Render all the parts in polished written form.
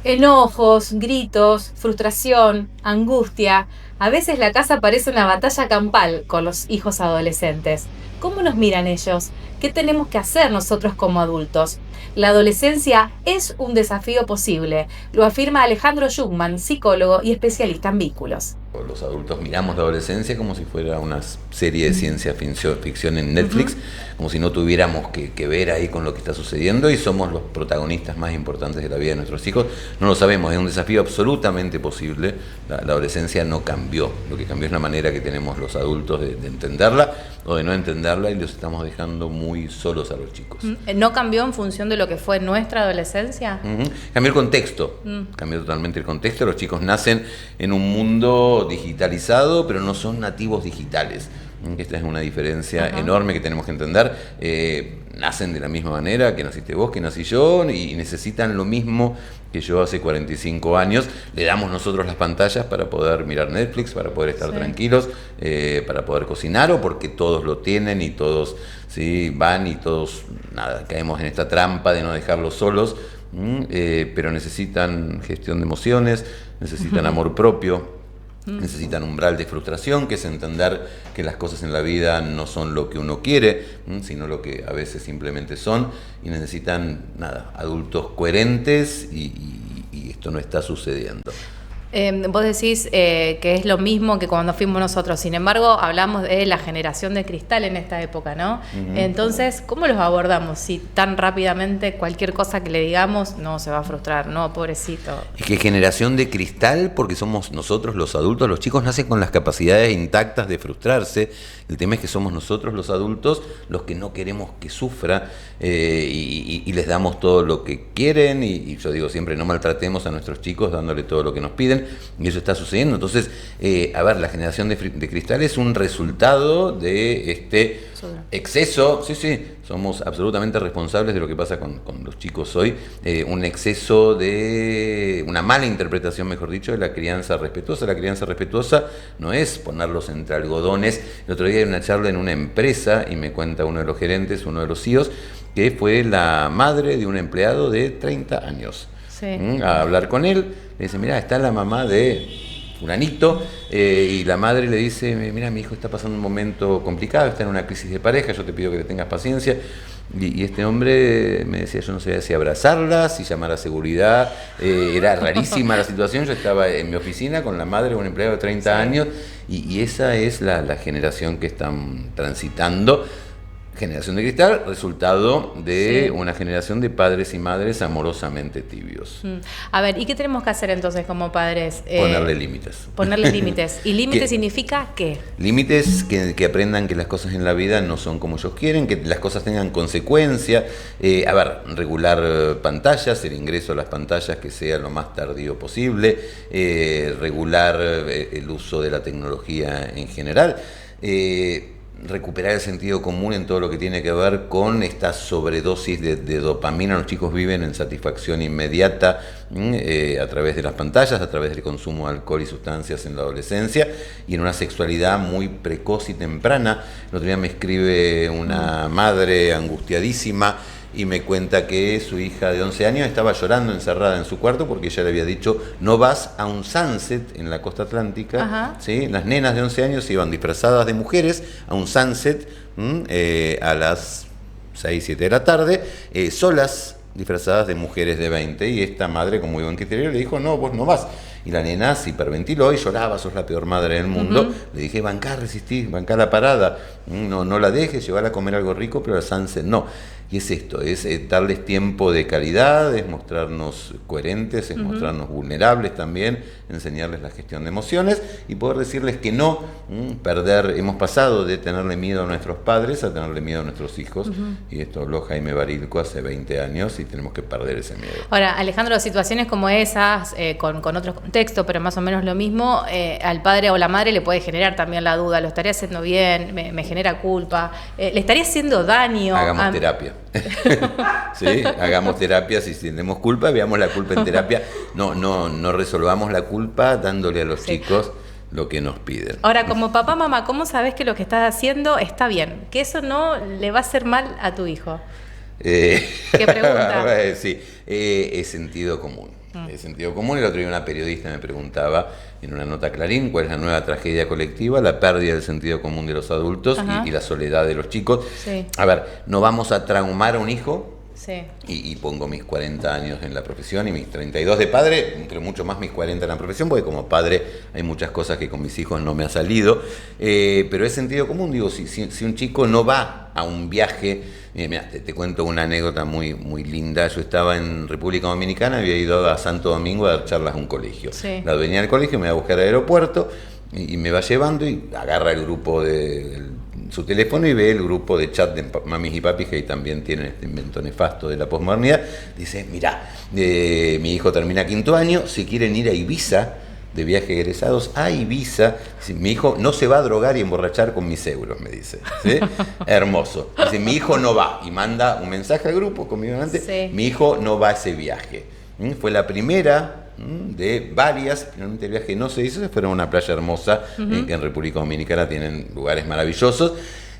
Enojos, gritos, frustración, angustia. A veces la casa parece una batalla campal con los hijos adolescentes. ¿Cómo nos miran ellos? ¿Qué tenemos que hacer nosotros como adultos? La adolescencia es un desafío posible, lo afirma Alejandro Jungmann, psicólogo y especialista en vínculos. Los adultos miramos la adolescencia como si fuera una serie de ciencia ficción en Netflix, como si no tuviéramos que ver ahí con lo que está sucediendo y somos los protagonistas más importantes de la vida de nuestros hijos. No lo sabemos, es un desafío absolutamente posible. La adolescencia no cambió, lo que cambió es la manera que tenemos los adultos de entenderla o de no entenderla y los estamos dejando muy solos a los chicos. ¿No cambió en función de lo que fue nuestra adolescencia? Cambió el contexto, cambió totalmente el contexto. Los chicos nacen en un mundo digitalizado, pero no son nativos digitales. Esta es una diferencia enorme que tenemos que entender. Nacen de la misma manera que naciste vos, que nací yo, y necesitan lo mismo que yo hace 45 años. Le damos nosotros las pantallas para poder mirar Netflix, para poder estar tranquilos, para poder cocinar, o porque todos lo tienen y todos van y todos caemos en esta trampa de no dejarlos solos. Pero necesitan gestión de emociones, necesitan amor propio, necesitan umbral de frustración, que es entender que las cosas en la vida no son lo que uno quiere, sino lo que a veces simplemente son, y necesitan adultos coherentes, y esto no está sucediendo. Vos decís que es lo mismo que cuando fuimos nosotros, sin embargo hablamos de la generación de cristal en esta época, ¿no? Entonces, ¿cómo los abordamos si tan rápidamente cualquier cosa que le digamos no se va a frustrar? No, pobrecito. Es que generación de cristal porque somos nosotros los adultos. Los chicos nacen con las capacidades intactas de frustrarse. El tema es que somos nosotros los adultos los que no queremos que sufra, y les damos todo lo que quieren, y yo digo siempre, no maltratemos a nuestros chicos dándole todo lo que nos piden, y eso está sucediendo. Entonces, la generación de cristal es un resultado de este exceso. Somos absolutamente responsables de lo que pasa con los chicos hoy. Un exceso de una mala interpretación, mejor dicho, de la crianza respetuosa. La crianza respetuosa no es ponerlos entre algodones. El otro día hay una charla en una empresa y me cuenta uno de los gerentes, uno de los CEOs, que fue la madre de un empleado de 30 años. A hablar con él, le dice, mirá, está la mamá de fulanito, y la madre le dice, mira, mi hijo está pasando un momento complicado, está en una crisis de pareja, yo te pido que le tengas paciencia. Y este hombre me decía, yo no sabía si abrazarla, si llamar a seguridad, era rarísima la situación. Yo estaba en mi oficina con la madre de un empleado de 30 años, y esa es la generación que están transitando. Generación de cristal, resultado de una generación de padres y madres amorosamente tibios. A ver, ¿y qué tenemos que hacer entonces como padres? Ponerle límites. Ponerle límites. ¿Y límites significa qué? Límites que aprendan que las cosas en la vida no son como ellos quieren, que las cosas tengan consecuencia. Regular pantallas, el ingreso a las pantallas que sea lo más tardío posible, regular el uso de la tecnología en general. Recuperar el sentido común en todo lo que tiene que ver con esta sobredosis de dopamina. Los chicos viven en satisfacción inmediata a través de las pantallas, a través del consumo de alcohol y sustancias en la adolescencia, y en una sexualidad muy precoz y temprana. El otro día me escribe una madre angustiadísima y me cuenta que su hija de 11 años estaba llorando encerrada en su cuarto porque ella le había dicho, no vas a un sunset en la costa atlántica. ¿Sí? Las nenas de 11 años iban disfrazadas de mujeres a un sunset a las 6, 7 de la tarde, solas, disfrazadas de mujeres de 20, y esta madre, con muy buen criterio, le dijo, no, vos no vas. Y la nena se hiperventiló y lloraba, sos la peor madre del mundo. Le dije, bancá, resistí, bancá la parada, no la dejes, llevarla a comer algo rico, pero al sunset no. Y es esto, es darles tiempo de calidad, es mostrarnos coherentes, es mostrarnos vulnerables también, enseñarles la gestión de emociones y poder decirles que no. Hemos pasado de tenerle miedo a nuestros padres a tenerle miedo a nuestros hijos, y esto habló Jaime Barilco hace 20 años, y tenemos que perder ese miedo. Ahora, Alejandro, situaciones como esas, con otros contextos, pero más o menos lo mismo, al padre o la madre le puede generar también la duda, lo estaré haciendo bien, me genera culpa, le estaría haciendo daño. Hagamos terapia. ¿Sí? Hagamos terapia, si tenemos culpa, veamos la culpa en terapia. No resolvamos la culpa dándole a los chicos lo que nos piden. Ahora, como papá, mamá, ¿cómo sabes que lo que estás haciendo está bien? Que eso no le va a hacer mal a tu hijo. ¿Qué pregunta? Sí, es sentido común. de sentido común. El otro día una periodista me preguntaba en una nota Clarín cuál es la nueva tragedia colectiva, la pérdida del sentido común de los adultos y la soledad de los chicos. Sí. A ver, no vamos a traumar a un hijo. Sí. Y pongo mis 40 años en la profesión y mis 32 de padre, pero mucho más mis 40 en la profesión, porque como padre hay muchas cosas que con mis hijos no me ha salido, pero es sentido común. Digo, si un chico no va a un viaje, mira, te cuento una anécdota muy, muy linda. Yo estaba en República Dominicana, había ido a Santo Domingo a dar charlas a un colegio. Sí. La dueña del colegio me va a buscar al aeropuerto y me va llevando y agarra el grupo de su teléfono y ve el grupo de chat de mamis y papis que ahí también tienen este invento nefasto de la posmodernidad. Dice, mirá, mi hijo termina 5º año, si quieren ir a Ibiza, de viaje egresados a Ibiza, dice, mi hijo no se va a drogar y emborrachar con mis euros, me dice. ¿Sí? Hermoso. Dice, mi hijo no va, y manda un mensaje al grupo conmigo delante, Sí. mi hijo no va a ese viaje. Fue la primera de varias, finalmente el viaje no se hizo, se fueron a una playa hermosa, que en República Dominicana tienen lugares maravillosos.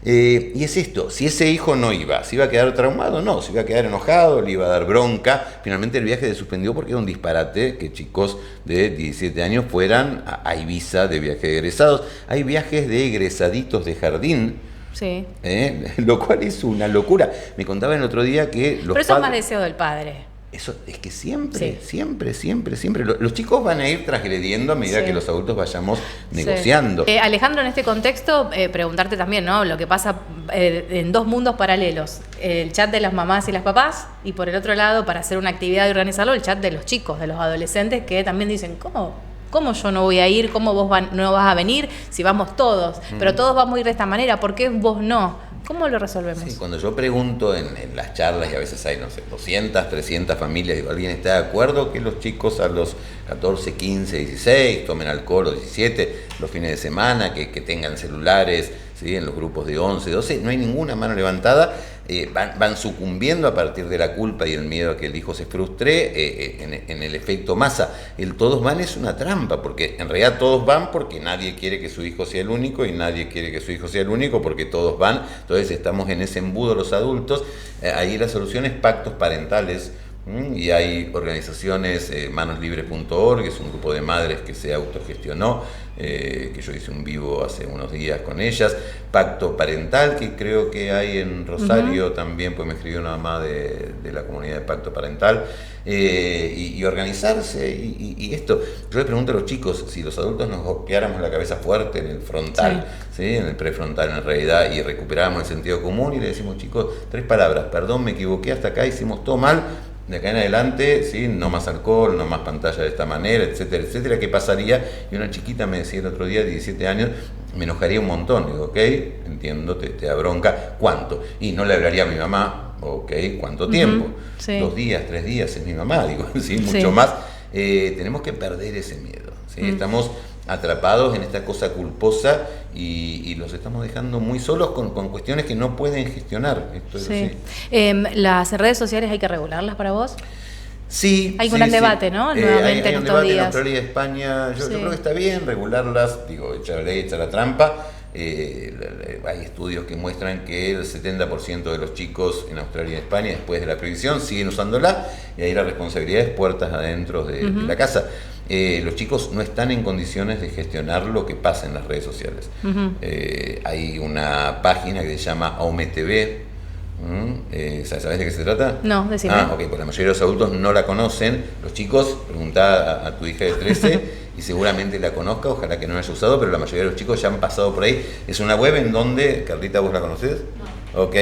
Y es esto, si ese hijo no iba, ¿se iba a quedar traumado? No, se iba a quedar enojado, le iba a dar bronca. Finalmente el viaje se suspendió porque era un disparate que chicos de 17 años fueran a Ibiza de viaje de egresados. Hay viajes de egresaditos de jardín, Sí. lo cual es una locura. Me contaban el otro día que los Pero eso es más padres... deseo del padre. Eso es que siempre, Sí. siempre. Los chicos van a ir transgrediendo a medida Sí. que los adultos vayamos negociando. Sí. Alejandro, en este contexto, preguntarte también, ¿no? Lo que pasa en dos mundos paralelos. El chat de las mamás y las papás, y por el otro lado, para hacer una actividad y organizarlo, el chat de los chicos, de los adolescentes, que también dicen, ¿cómo yo no voy a ir? ¿Cómo vos no vas a venir? Si vamos todos. Pero todos vamos a ir de esta manera, ¿por qué vos no? ¿Cómo lo resolvemos? Sí, cuando yo pregunto en las charlas, y a veces hay, no sé, 200, 300 familias, digo, ¿alguien está de acuerdo que los chicos a los 14, 15, 16 tomen alcohol, o 17 los fines de semana, que tengan celulares, ¿sí? En los grupos de 11, 12? No hay ninguna mano levantada. Van sucumbiendo a partir de la culpa y el miedo a que el hijo se frustre en el efecto masa. El todos van es una trampa, porque en realidad todos van porque nadie quiere que su hijo sea el único y nadie quiere que su hijo sea el único porque todos van. Entonces estamos en ese embudo los adultos. Ahí la solución es pactos parentales. Y hay organizaciones, manoslibre.org, que es un grupo de madres que se autogestionó, que yo hice un vivo hace unos días con ellas. Pacto Parental, que creo que hay en Rosario también, pues me escribió una mamá de la comunidad de Pacto Parental, y organizarse, y esto. Yo le pregunto a los chicos, si los adultos nos golpeáramos la cabeza fuerte en el frontal, ¿sí? En el prefrontal en realidad, y recuperáramos el sentido común, y le decimos, chicos, 3 palabras, perdón, me equivoqué, hasta acá hicimos todo mal, de acá en adelante, ¿sí? No más alcohol, no más pantalla de esta manera, etcétera, etcétera. ¿Qué pasaría? Y una chiquita me decía el otro día, 17 años, me enojaría un montón. Digo, ok, entiendo, te da bronca. ¿Cuánto? Y no le hablaría a mi mamá, ok, ¿cuánto tiempo? Sí. 2 días, 3 días, es mi mamá, digo, sí, mucho más. Tenemos que perder ese miedo, ¿sí? Estamos atrapados en esta cosa culposa y los estamos dejando muy solos con cuestiones que no pueden gestionar. Esto es así. ¿Las redes sociales hay que regularlas para vos? Sí. Hay un gran debate, ¿no? Nuevamente hay en un estos debate días. en Australia y España. Yo creo que está bien regularlas, digo, echar la ley, echar la trampa. Hay estudios que muestran que el 70% de los chicos en Australia y España, después de la prohibición, siguen usándola, y ahí la responsabilidad es puertas adentro de la casa. Los chicos no están en condiciones de gestionar lo que pasa en las redes sociales. Hay una página que se llama AumeTV. ¿Sabes de qué se trata? No, decime. Ok, pues la mayoría de los adultos no la conocen. Los chicos, preguntá a tu hija de 13 y seguramente la conozca, ojalá que no la haya usado, pero la mayoría de los chicos ya han pasado por ahí. Es una web en donde, Carlita, ¿vos la conocés? No. Ok,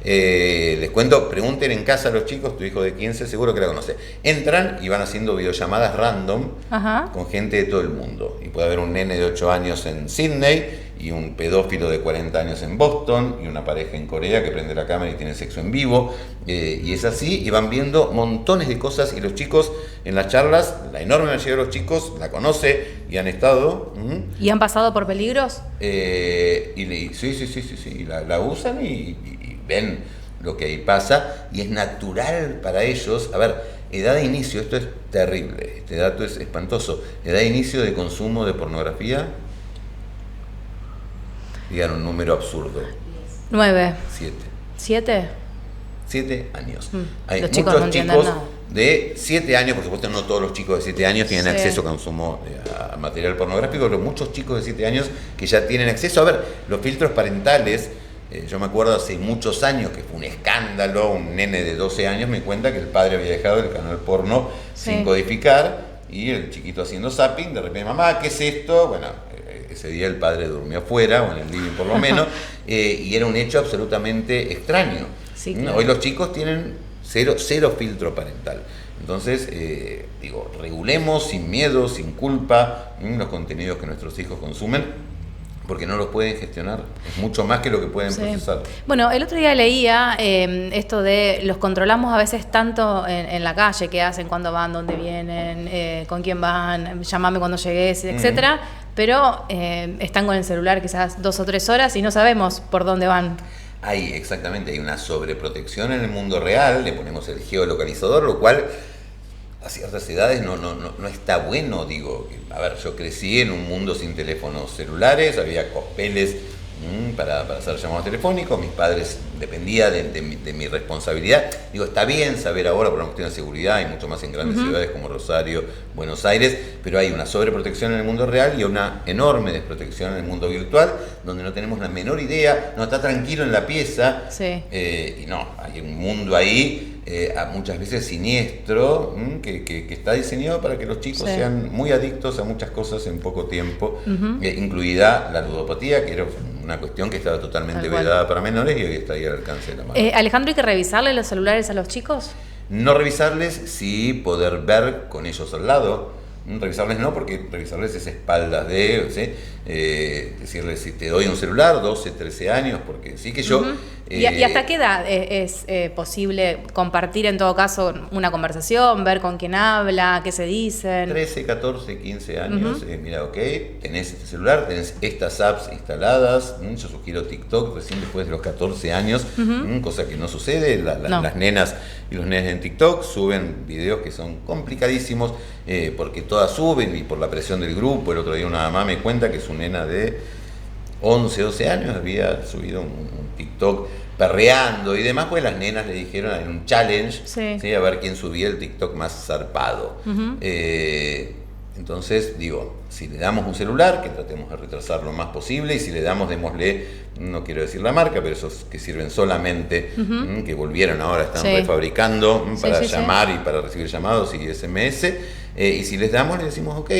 les cuento, pregunten en casa a los chicos, tu hijo de 15 seguro que la conoce. Entran y van haciendo videollamadas random con gente de todo el mundo. Y puede haber un nene de 8 años en Sydney, y un pedófilo de 40 años en Boston, y una pareja en Corea que prende la cámara y tiene sexo en vivo, y es así, y van viendo montones de cosas, y los chicos en las charlas, la enorme mayoría de los chicos la conoce y han estado. ¿Y han pasado por peligros? Sí, y la usan y ven lo que ahí pasa, y es natural para ellos. A ver, edad de inicio, esto es terrible, este dato es espantoso, edad de inicio de consumo de pornografía, digan un número absurdo. 9. 7. 7. 7 años. Los chicos no entienden nada. de 7 años, por supuesto no todos los chicos de 7 años tienen acceso a consumo a material pornográfico, pero muchos chicos de 7 años que ya tienen acceso. A ver, los filtros parentales, yo me acuerdo hace muchos años que fue un escándalo, un nene de 12 años me cuenta que el padre había dejado el canal porno sin codificar y el chiquito haciendo zapping, de repente, mamá, ¿qué es esto? Bueno, ese día el padre durmió afuera, o en el living por lo menos, y era un hecho absolutamente extraño. Sí, claro. Hoy los chicos tienen cero filtro parental. Entonces, regulemos sin miedo, sin culpa, los contenidos que nuestros hijos consumen, porque no los pueden gestionar, es mucho más que lo que pueden procesar. Bueno, el otro día leía esto de los controlamos a veces tanto en la calle, qué hacen, cuándo van, dónde vienen, con quién van, llamame cuando llegues, etcétera, pero están con el celular quizás 2 o 3 horas y no sabemos por dónde van. Exactamente, hay una sobreprotección en el mundo real, le ponemos el geolocalizador, lo cual a ciertas edades no está bueno, digo. A ver, yo crecí en un mundo sin teléfonos celulares, había cospeles para hacer llamados telefónicos, mis padres dependía de mi responsabilidad. Digo, está bien saber ahora por una cuestión de seguridad, y mucho más en grandes ciudades como Rosario, Buenos Aires, pero hay una sobreprotección en el mundo real y una enorme desprotección en el mundo virtual, donde no tenemos la menor idea, no está tranquilo en la pieza, y no, hay un mundo ahí muchas veces siniestro, que está diseñado para que los chicos sean muy adictos a muchas cosas en poco tiempo, incluida la ludopatía, que era una cuestión que estaba totalmente vedada para menores y hoy está ahí al alcance de la mano. Alejandro, ¿hay que revisarle los celulares a los chicos? No revisarles, sí poder ver con ellos al lado. Revisarles no, porque revisarles es espaldas de, decirles si te doy un celular, 12, 13 años, porque sí que yo... ¿Y hasta qué edad es posible compartir en todo caso una conversación, ver con quién habla, qué se dicen? 13, 14, 15 años, mira, ok, tenés este celular, tenés estas apps instaladas, yo sugiero TikTok recién después de los 14 años, cosa que no sucede, las nenas y los nenes en TikTok suben videos que son complicadísimos, porque todas suben y por la presión del grupo. El otro día una mamá me cuenta que su nena de 11, 12 años había subido un TikTok perreando y demás, pues las nenas le dijeron en un challenge, a ver quién subía el TikTok más zarpado. Entonces, digo, si le damos un celular, que tratemos de retrasar lo más posible, y si le damos, démosle, no quiero decir la marca, pero esos que sirven solamente, que volvieron ahora, están refabricando para llamar y para recibir llamados y SMS, y si les damos, le decimos, ok,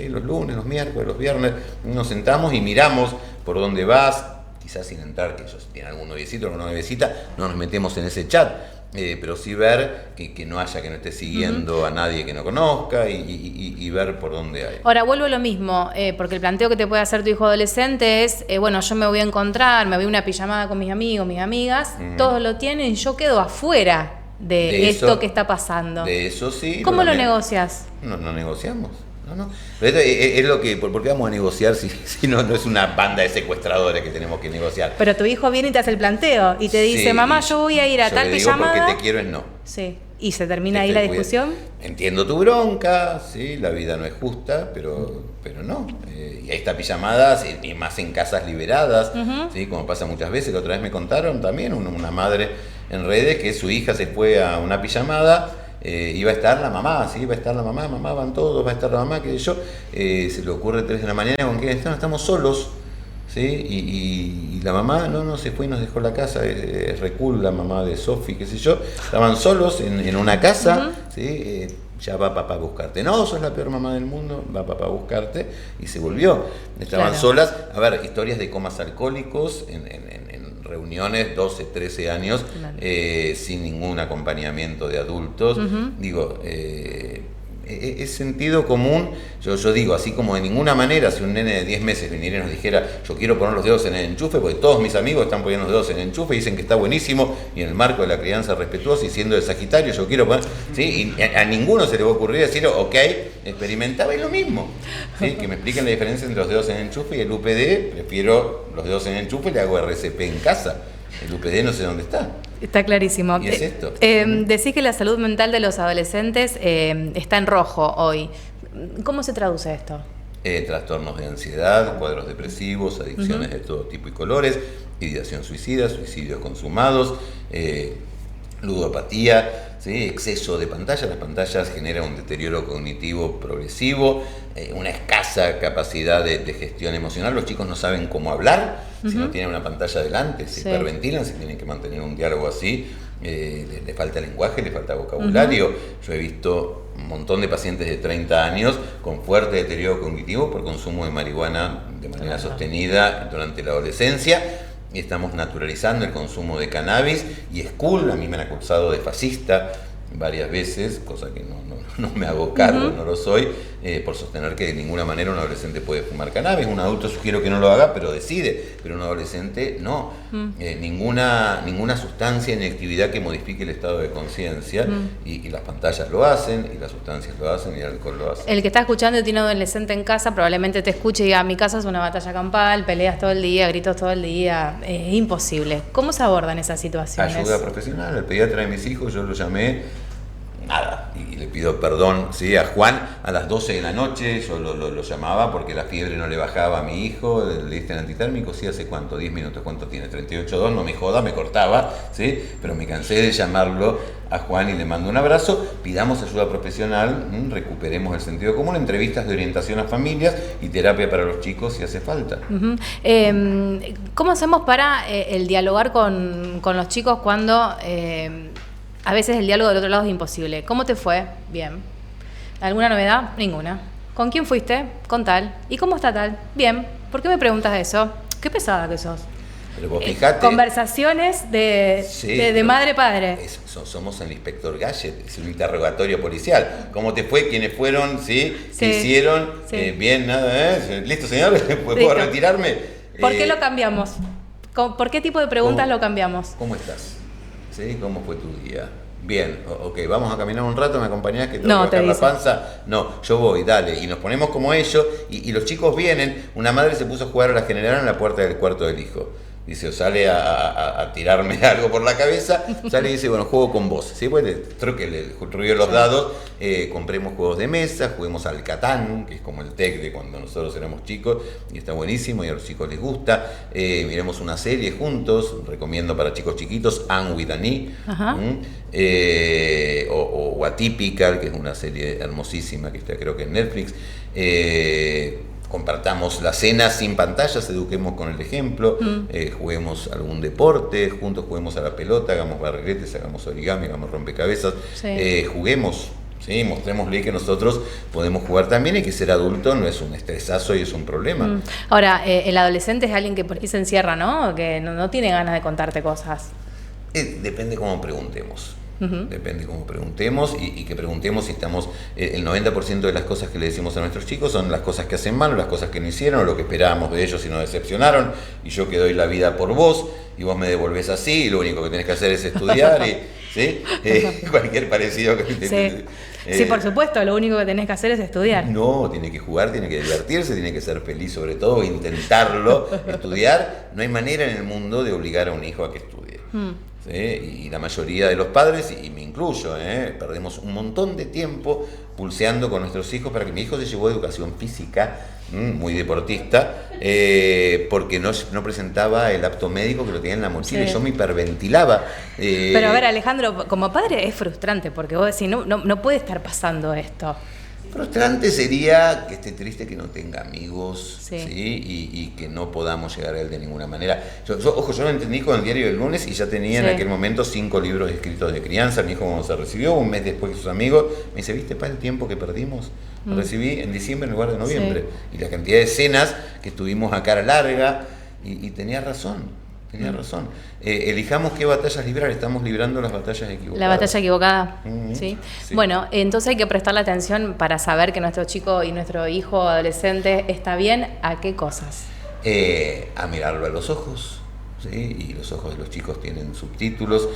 los lunes, los miércoles, los viernes, nos sentamos y miramos por dónde vas, quizás sin entrar, que ellos tienen algún noviecito o alguna noviecita, no nos metemos en ese chat, pero sí ver que no esté siguiendo a nadie que no conozca y ver por dónde hay. Ahora, vuelvo a lo mismo, porque el planteo que te puede hacer tu hijo adolescente es, bueno, yo me voy a encontrar, me voy a una pijamada con mis amigos, mis amigas, todos lo tienen y yo quedo afuera de esto eso, que está pasando. De eso sí. ¿Cómo lo negocias? No negociamos. No. Pero esto es lo que, ¿por qué vamos a negociar si no es una banda de secuestradores que tenemos que negociar? Pero tu hijo viene y te hace el planteo y te dice, mamá, yo voy a ir a tal pijamada. Porque te quiero es no. Sí. ¿Y se termina ahí la discusión? Entiendo tu bronca, sí, la vida no es justa, pero no. Y ahí está pijamadas, y más en casas liberadas, ¿sí? Como pasa muchas veces. La otra vez me contaron también una madre en redes que su hija se fue a una pijamada. Iba a estar la mamá, mamá, van todos, va a estar la mamá, que yo, se le ocurre 3 de la mañana, ¿con quién estamos solos? ¿Sí? Y la mamá no se fue y nos dejó la casa, es recul, la mamá de Sofi, qué sé yo, estaban solos en una casa, ¿sí? Ya va papá a buscarte, no, sos la peor mamá del mundo, va papá a buscarte, y se volvió, estaban solas, a ver, historias de comas alcohólicos en reuniones, 12, 13 años, sin ningún acompañamiento de adultos, digo, es sentido común, yo digo, así como de ninguna manera, si un nene de 10 meses viniera y nos dijera, yo quiero poner los dedos en el enchufe, porque todos mis amigos están poniendo los dedos en el enchufe y dicen que está buenísimo, y en el marco de la crianza respetuosa y siendo de Sagitario, yo quiero poner, ¿sí? Y a ninguno se le va a ocurrir decir, ok, experimentaba y lo mismo, ¿sí? Que me expliquen la diferencia entre los dedos en el enchufe y el UPD, prefiero los dedos en el enchufe y le hago RCP en casa, el UPD no sé dónde está. Está clarísimo. Y es esto. Decís que la salud mental de los adolescentes está en rojo hoy. ¿Cómo se traduce esto? Trastornos de ansiedad, cuadros depresivos, adicciones de todo tipo y colores, ideación suicida, suicidios consumados, ludopatía, ¿sí? Exceso de pantallas. Las pantallas generan un deterioro cognitivo progresivo, una escasa capacidad de gestión emocional. Los chicos no saben cómo hablar si no tienen una pantalla delante, se hiperventilan, si tienen que mantener un diálogo así, le falta lenguaje, le falta vocabulario. Yo he visto un montón de pacientes de 30 años con fuerte deterioro cognitivo por consumo de marihuana de manera sostenida durante la adolescencia. Y estamos naturalizando el consumo de cannabis, y es cool. A mí me han acusado de fascista varias veces, cosa que no me hago cargo, no lo soy, por sostener que de ninguna manera un adolescente puede fumar cannabis. Un adulto sugiero que no lo haga, pero decide, pero un adolescente no. Ninguna sustancia ni actividad que modifique el estado de conciencia, y las pantallas lo hacen, y las sustancias lo hacen, y el alcohol lo hace. El que está escuchando y tiene un adolescente en casa probablemente te escuche y diga: mi casa es una batalla campal, peleas todo el día, gritos todo el día, es imposible. ¿Cómo se abordan esas situaciones? Ayuda profesional. El pediatra de mis hijos, yo lo llamé, nada, y le pido perdón, ¿sí? A Juan a las 12 de la noche, yo lo llamaba porque la fiebre no le bajaba a mi hijo. Le diste el antitérmico, sí, ¿hace cuánto? 10 minutos, ¿cuánto tiene? 38,2, no me joda, me cortaba, ¿sí? Pero me cansé de llamarlo a Juan y le mando un abrazo. Pidamos ayuda profesional, recuperemos el sentido común, entrevistas de orientación a familias y terapia para los chicos si hace falta. ¿Cómo hacemos para el dialogar con los chicos cuando a veces el diálogo del otro lado es imposible? ¿Cómo te fue? Bien. ¿Alguna novedad? Ninguna. ¿Con quién fuiste? Con tal. ¿Y cómo está tal? Bien. ¿Por qué me preguntas eso? Qué pesada que sos. Pero vos fijate, conversaciones de madre-padre. Somos el inspector Gadget, es un interrogatorio policial. ¿Cómo te fue? ¿Quiénes fueron? ¿Sí? ¿Qué hicieron? Bien, nada, ¿listo, señor? ¿Puedo retirarme? ¿Por qué lo cambiamos? ¿Por qué tipo de preguntas lo cambiamos? ¿Cómo estás? ¿Sí? ¿Cómo fue tu día? Bien, ok, vamos a caminar un rato, ¿me acompañás que tengo que bajar la panza? No, yo voy, dale. Y nos ponemos como ellos, y los chicos vienen. Una madre se puso a jugar a la general en la puerta del cuarto del hijo. Dice, o sale a tirarme algo por la cabeza, sale y dice, bueno, juego con vos. ¿Sí? Pues le ruido los dados, compremos juegos de mesa, juguemos al Catán, que es como el TEC de cuando nosotros éramos chicos, y está buenísimo, y a los chicos les gusta. Miremos una serie juntos, recomiendo para chicos chiquitos, Anne with an E, o Atypical, que es una serie hermosísima que está creo que en Netflix. Compartamos la cena sin pantallas, eduquemos con el ejemplo, juguemos algún deporte, juntos juguemos a la pelota, hagamos barriletes, hagamos origami, hagamos rompecabezas, juguemos, ¿sí? Mostrémosle que nosotros podemos jugar también, y que ser adulto no es un estresazo y es un problema. Ahora, el adolescente es alguien que por ahí se encierra, ¿no? Que no tiene ganas de contarte cosas. Depende cómo preguntemos. Depende cómo preguntemos, y que preguntemos si estamos... el 90% de las cosas que le decimos a nuestros chicos son las cosas que hacen mal, o las cosas que no hicieron, o lo que esperábamos de ellos y nos decepcionaron, y yo que doy la vida por vos, y vos me devolvés así, y lo único que tenés que hacer es estudiar, y ¿sí? Cualquier parecido que... Sí, por supuesto, lo único que tenés que hacer es estudiar. No, tiene que jugar, tiene que divertirse, tiene que ser feliz sobre todo, intentarlo, estudiar. No hay manera en el mundo de obligar a un hijo a que estudie. ¿Sí? Y la mayoría de los padres, y me incluyo, perdemos un montón de tiempo pulseando con nuestros hijos para que mi hijo se llevó educación física, muy deportista, porque no presentaba el apto médico que lo tenía en la mochila, y yo me hiperventilaba. Pero a ver, Alejandro, como padre es frustrante, porque vos decís, no puede estar pasando esto. Frustrante sería que esté triste, que no tenga amigos, sí. Y que no podamos llegar a él de ninguna manera. Ojo, yo lo entendí con el diario del lunes, y ya tenía en aquel momento 5 libros escritos de crianza. Mi hijo, cuando se recibió, un mes después que sus amigos, me dice, ¿viste, pa, el tiempo que perdimos? Lo recibí en diciembre en lugar de noviembre. Y la cantidad de escenas que estuvimos a cara larga, y tenía razón. Tenía razón. Elijamos qué batallas librar, estamos librando las batallas equivocadas. La batalla equivocada, ¿sí? Bueno, entonces hay que prestarle atención para saber que nuestro chico y nuestro hijo adolescente está bien. ¿A qué cosas? A mirarlo a los ojos, ¿sí? Y los ojos de los chicos tienen subtítulos,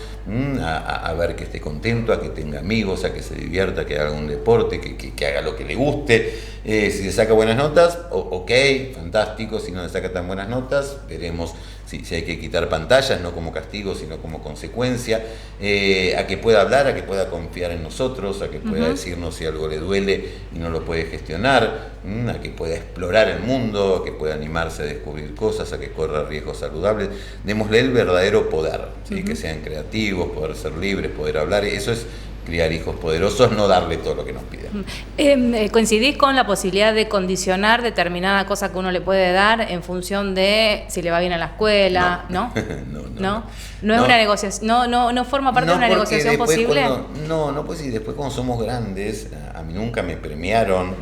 a ver que esté contento, a que tenga amigos, a que se divierta, que haga un deporte, que haga lo que le guste. Si se saca buenas notas, ok, fantástico. Si no se saca tan buenas notas, veremos si hay que quitar pantallas, no como castigo, sino como consecuencia. A que pueda hablar, a que pueda confiar en nosotros, a que pueda decirnos si algo le duele y no lo puede gestionar, a que pueda explorar el mundo, a que pueda animarse a descubrir cosas, a que corra riesgos saludables. Démosle el verdadero poder, ¿sí? Que sean creativos, poder ser libres, poder hablar. Eso es criar hijos poderosos, no darle todo lo que nos piden. ¿Coincidís con la posibilidad de condicionar determinada cosa que uno le puede dar en función de si le va bien a la escuela? ¿No? No es una negociación, no forma parte de una negociación posible. No, pues sí, después cuando somos grandes, a mí nunca me premiaron.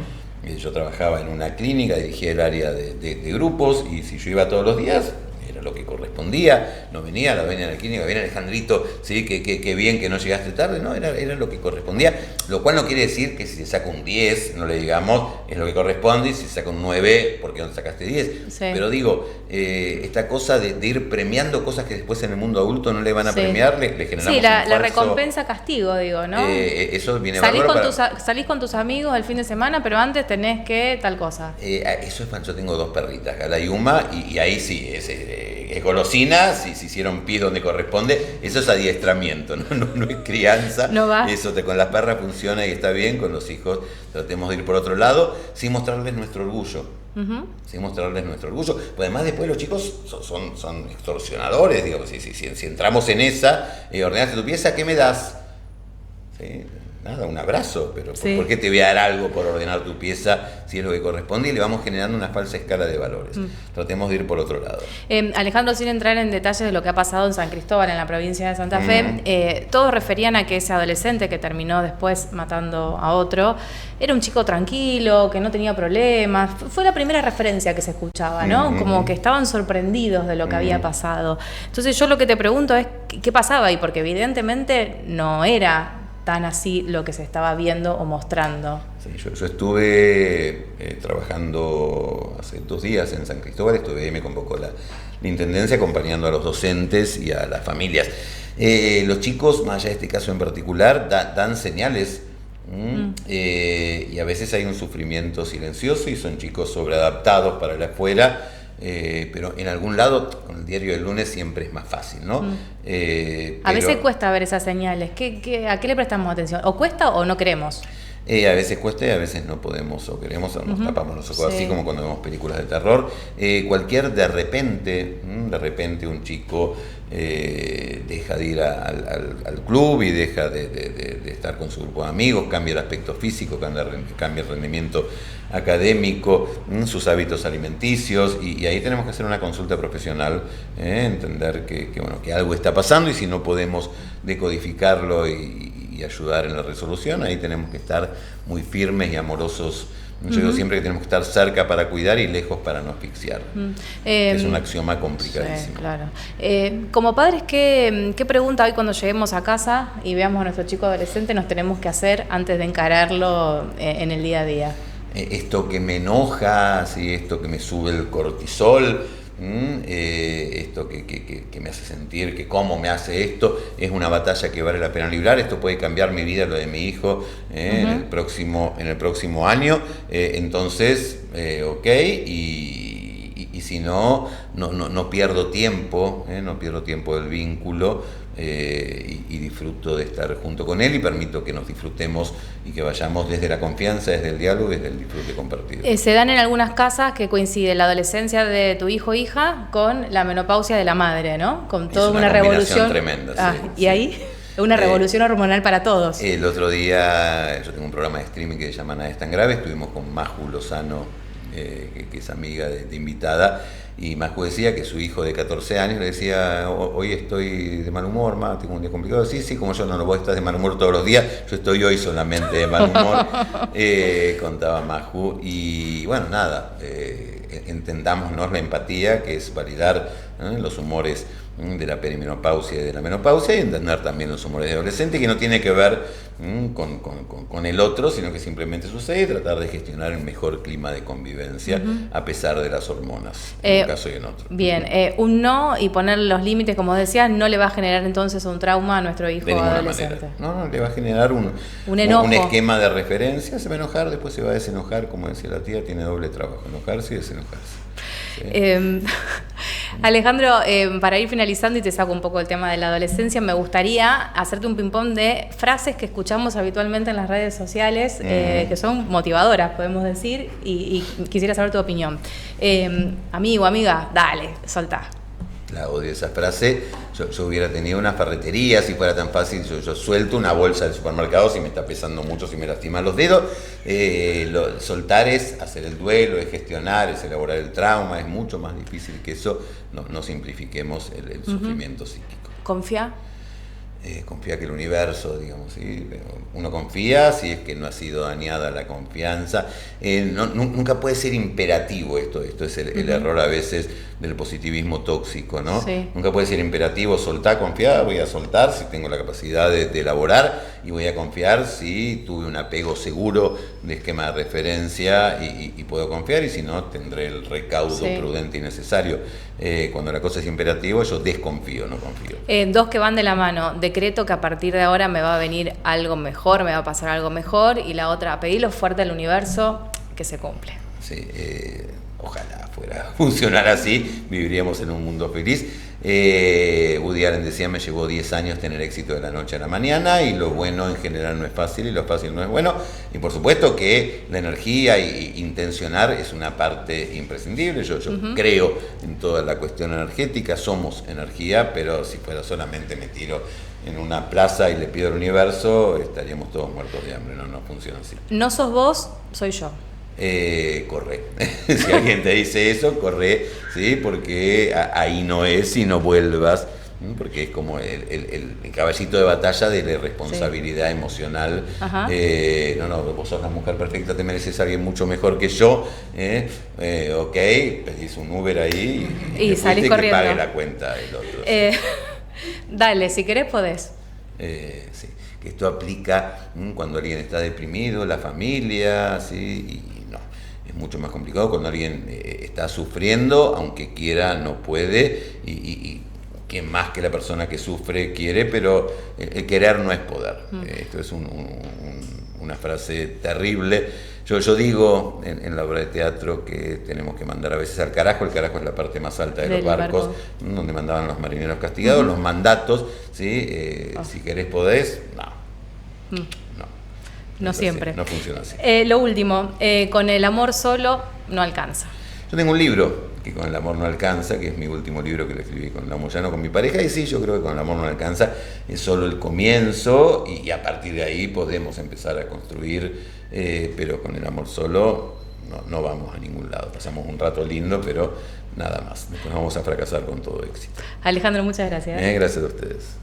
Yo trabajaba en una clínica, dirigía el área de grupos, y si yo iba todos los días, era lo que correspondía. No venía la dueña de la clínica, viene Alejandrito, sí, qué bien que no llegaste tarde, no, era lo que correspondía, lo cual no quiere decir que si se saca un 10, no le digamos, es lo que corresponde, y si se saca un 9, ¿por qué no sacaste 10? Sí. Pero digo, esta cosa de ir premiando cosas que después en el mundo adulto no le van a premiar, le generamos la recompensa castigo, digo, ¿no? Eso viene salís con tus amigos el fin de semana, pero antes tenés que tal cosa. Eso es, yo tengo 2 perritas, Gala y Uma, y ahí sí, es golosina, si se hicieron pis donde corresponde, eso es adiestramiento, no es crianza. No va. Eso con las perras funciona y está bien, con los hijos tratemos de ir por otro lado, sin mostrarles nuestro orgullo. Sin mostrarles nuestro orgullo. Pues además después los chicos son extorsionadores, digo, si entramos en esa, ordenaste tu pieza, ¿qué me das? ¿Sí? Nada, un abrazo, pero sí. ¿Por qué te voy a dar algo por ordenar tu pieza si es lo que corresponde? Y le vamos generando una falsa escala de valores. Tratemos de ir por otro lado. Alejandro, sin entrar en detalles de lo que ha pasado en San Cristóbal, en la provincia de Santa Fe, todos referían a que ese adolescente que terminó después matando a otro, era un chico tranquilo, que no tenía problemas. Fue la primera referencia que se escuchaba, ¿no? Como que estaban sorprendidos de lo que había pasado. Entonces yo lo que te pregunto es, ¿qué pasaba ahí? Porque evidentemente no era tan así lo que se estaba viendo o mostrando. Sí, yo estuve trabajando hace 2 días en San Cristóbal, me convocó la Intendencia acompañando a los docentes y a las familias. Los chicos, más allá de este caso en particular, dan señales y a veces hay un sufrimiento silencioso y son chicos sobreadaptados para la escuela. Pero en algún lado, con el diario del lunes siempre es más fácil, ¿no? A veces cuesta ver esas señales. ¿A qué le prestamos atención? ¿O cuesta o no queremos? A veces cuesta y a veces no podemos o queremos, o nos tapamos los ojos, así como cuando vemos películas de terror. Cualquier de repente un chico deja de ir al club y deja de estar con su grupo de amigos, cambia el aspecto físico, cambia el rendimiento académico, sus hábitos alimenticios, y ahí tenemos que hacer una consulta profesional, entender que algo está pasando, y si no podemos decodificarlo y ayudar en la resolución, ahí tenemos que estar muy firmes y amorosos. Yo digo siempre que tenemos que estar cerca para cuidar y lejos para no asfixiar. Es un axioma complicadísimo. Sí, claro. Como padres, ¿qué pregunta hoy cuando lleguemos a casa y veamos a nuestro chico adolescente nos tenemos que hacer antes de encararlo en el día a día? Esto que me enoja, ¿sí? Esto que me sube el cortisol, esto que me hace sentir que cómo me hace esto, es una batalla que vale la pena librar. Esto puede cambiar mi vida, lo de mi hijo, en el próximo año. Entonces, ok, y si no pierdo tiempo, no pierdo tiempo del vínculo, y disfruto de estar junto con él, y permito que nos disfrutemos y que vayamos desde la confianza, desde el diálogo, desde el disfrute compartido. Se dan en algunas casas que coincide la adolescencia de tu hijo o hija con la menopausia de la madre, ¿no? Con toda una revolución tremenda. Y ahí una revolución hormonal para todos. El otro día yo tengo un programa de streaming que se llama Nada es tan grave. Estuvimos con Maju Lozano, que es amiga de invitada, y Maju decía que su hijo de 14 años le decía: hoy estoy de mal humor, tengo un día complicado. Sí, como yo, no, vos estás de mal humor todos los días, yo estoy hoy solamente de mal humor, contaba Maju. Y bueno, nada, entendámonos la empatía, que es validar los humores de la perimenopausia y de la menopausia, y entender también los humores de adolescente, que no tiene que ver con el otro, sino que simplemente sucede, y tratar de gestionar el mejor clima de convivencia a pesar de las hormonas, en un caso y en otro. Bien, un no y poner los límites, como decías, no le va a generar entonces un trauma a nuestro hijo adolescente. No, le va a generar un esquema de referencia. Se va a enojar, después se va a desenojar, como decía la tía, tiene doble trabajo, enojarse y desenojarse. Sí. Alejandro, para ir finalizando y te saco un poco el tema de la adolescencia, me gustaría hacerte un ping-pong de frases que escuchamos habitualmente en las redes sociales, que son motivadoras, podemos decir, y quisiera saber tu opinión. Amigo, amiga, dale, soltá. La odio esa frase. yo hubiera tenido una ferretería, si fuera tan fácil, yo suelto una bolsa del supermercado si me está pesando mucho, si me lastiman los dedos. Soltar es hacer el duelo, es gestionar, es elaborar el trauma, es mucho más difícil que eso. No simplifiquemos el sufrimiento psíquico. ¿Confía? Confía que el universo, digamos, ¿sí? Uno confía si es que no ha sido dañada la confianza. Nunca puede ser imperativo esto es el error a veces del positivismo tóxico, ¿no? Sí. Nunca puede ser imperativo, soltar, confiar, voy a soltar si tengo la capacidad de elaborar, y voy a confiar si tuve un apego seguro de esquema de referencia y puedo confiar, y si no, tendré el recaudo prudente y necesario. Cuando la cosa es imperativa, yo desconfío, no confío. Dos que van de la mano. Decreto que a partir de ahora me va a venir algo mejor, me va a pasar algo mejor, y la otra, pedirlo fuerte al universo que se cumple. Sí, ojalá fuera a funcionar así, viviríamos en un mundo feliz. Woody Allen decía, me llevó 10 años tener éxito de la noche a la mañana, y lo bueno en general no es fácil y lo fácil no es bueno. Y por supuesto que la energía y intencionar es una parte imprescindible. Yo creo en toda la cuestión energética, somos energía, pero si fuera solamente me tiro en una plaza y le pido al universo, estaríamos todos muertos de hambre. No funciona así. No sos vos, soy yo. Corre. Si alguien te dice eso, corre, ¿sí? Porque ahí no es, y no vuelvas, porque es como el caballito de batalla de la responsabilidad emocional. Vos sos la mujer perfecta, te mereces a alguien mucho mejor que yo, ok, pedís un Uber ahí y salís corriendo, que pague la cuenta el otro. Dale, si querés podés. Sí, que esto aplica cuando alguien está deprimido, la familia, ¿sí? Es mucho más complicado cuando alguien está sufriendo, aunque quiera, no puede, y quien más que la persona que sufre quiere, pero el querer no es poder. Esto es una frase terrible. Yo digo en la obra de teatro que tenemos que mandar a veces al carajo. El carajo es la parte más alta de los barcos, donde mandaban los marineros castigados, los mandatos, ¿sí? Si querés podés, no siempre. Así, no funciona así. Lo último, con el amor solo no alcanza. Yo tengo un libro que con el amor no alcanza, que es mi último libro que lo escribí con la Moyano, con mi pareja, y sí, yo creo que con el amor no alcanza, es solo el comienzo, y a partir de ahí podemos empezar a construir, pero con el amor solo no vamos a ningún lado. Pasamos un rato lindo, pero nada más. Después vamos a fracasar con todo éxito. Alejandro, muchas gracias. Gracias a ustedes.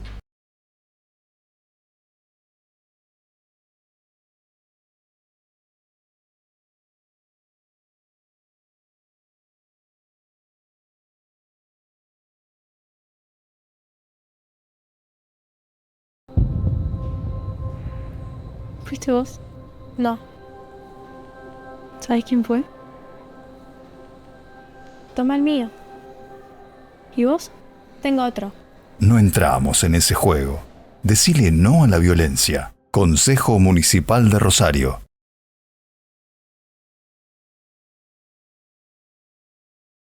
¿Fuiste vos? No. ¿Sabes quién fue? Toma el mío. ¿Y vos? Tengo otro. No entramos en ese juego. Decile no a la violencia. Consejo Municipal de Rosario.